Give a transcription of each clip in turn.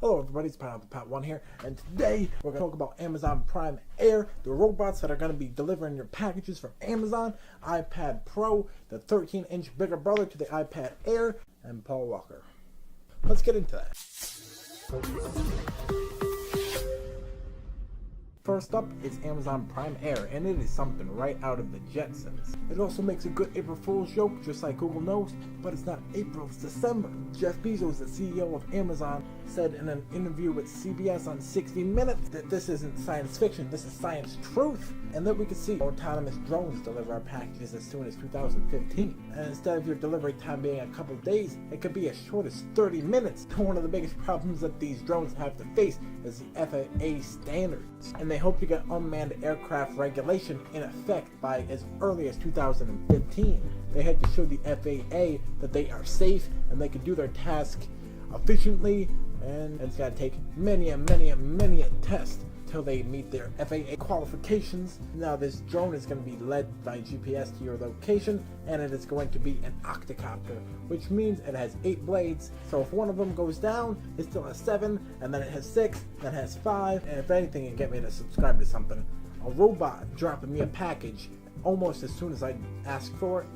Hello everybody, it's Pineapple Pat 1 here, and today we're going to talk about Amazon Prime Air, the robots that are going to be delivering your packages from Amazon, iPad Pro, the 13-inch bigger brother to the iPad Air, and Paul Walker. Let's get into that. First up is Amazon Prime Air, and it is something right out of the Jetsons. It also makes a good April Fool's joke, just like Google knows, but it's not April, it's December. Jeff Bezos, the CEO of Amazon, said in an interview with CBS on 60 Minutes that this isn't science fiction, this is science truth, and that we could see autonomous drones deliver our packages as soon as 2015. And instead of your delivery time being a couple days, it could be as short as 30 minutes. One of the biggest problems that these drones have to face is the FAA standards, and they hope to get unmanned aircraft regulation in effect by as early as 2015. They had to show the FAA that they are safe and they can do their task efficiently, and it's going to take many a test till they meet their FAA qualifications. Now this drone is going to be led by GPS to your location, and it is going to be an octocopter, which means it has 8 blades. So if one of them goes down, it still has 7, and then it has 6, then it has 5, and if anything, it get me to subscribe to something. A robot dropping me a package almost as soon as I ask for it,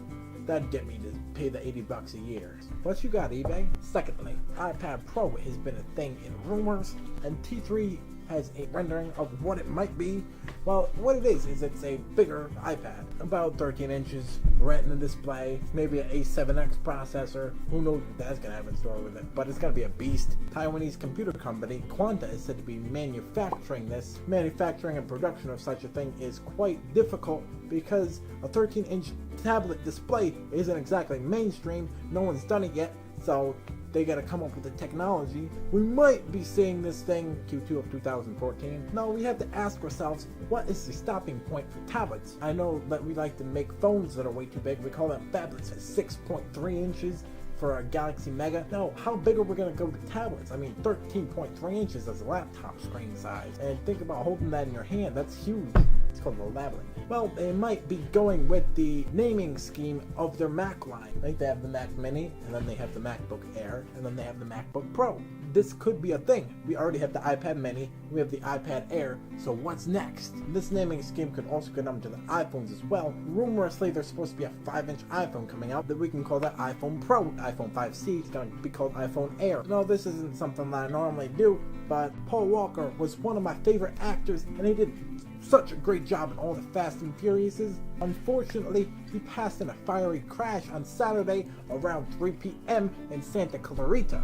that'd get me to pay the $80 a year. What you got, eBay? Secondly, iPad Pro has been a thing in rumors, and T3 has a rendering of what it might be. Well, what it is it's a bigger iPad, about 13 inches, Retina display, maybe an A7X processor. Who knows what that's gonna have in store with it, but it's gonna be a beast. Taiwanese computer company Quanta is said to be manufacturing this. Manufacturing and production of such a thing is quite difficult because a 13-inch tablet display isn't exactly mainstream. No one's done it yet, so they gotta come up with the technology. We might be seeing this thing Q2 of 2014. Now we have to ask ourselves, what is the stopping point for tablets? I know that we like to make phones that are way too big. We call them phablets at 6.3 inches for a Galaxy Mega. Now, how big are we gonna go to tablets? I mean, 13.3 inches is a laptop screen size. And think about holding that in your hand, that's huge. It's called a tablet. Well, they might be going with the naming scheme of their Mac line. I think they have the Mac Mini, and then they have the MacBook Air, and then they have the MacBook Pro. This could be a thing. We already have the iPad Mini, we have the iPad Air, so what's next? This naming scheme could also go down to the iPhones as well. Rumorously, there's supposed to be a 5-inch iPhone coming out that we can call that iPhone Pro. iPhone 5C is going to be called iPhone Air. No, this isn't something that I normally do, but Paul Walker was one of my favorite actors, and he did such a great job in all the Fast and Furiouses. Unfortunately, he passed in a fiery crash on Saturday around 3 p.m. in Santa Clarita.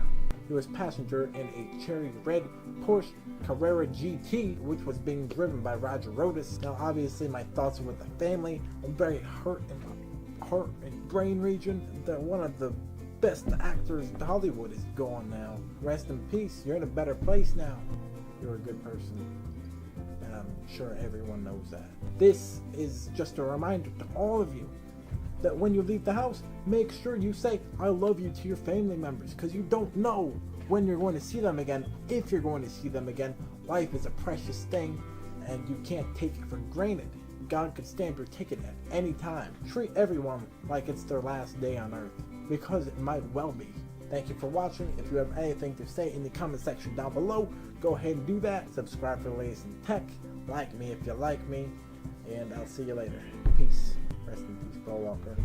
He was passenger in a cherry red Porsche Carrera GT, which was being driven by Roger Rodas. Now, obviously, my thoughts are with the family. I'm very hurt in my heart and brain region. That one of the best actors in Hollywood is gone now. Rest in peace. You're in a better place now. You're a good person. And I'm sure everyone knows that. This is just a reminder to all of you that when you leave the house, make sure you say I love you to your family members, because you don't know when you're going to see them again. If you're going to see them again, life is a precious thing and you can't take it for granted. God could stamp your ticket at any time. Treat everyone like it's their last day on earth, because it might well be. Thank you for watching. If you have anything to say in the comment section down below, go ahead and do that. Subscribe for the latest in tech. Like me if you like me. And I'll see you later. Peace. Rest in peace, Paul Walker.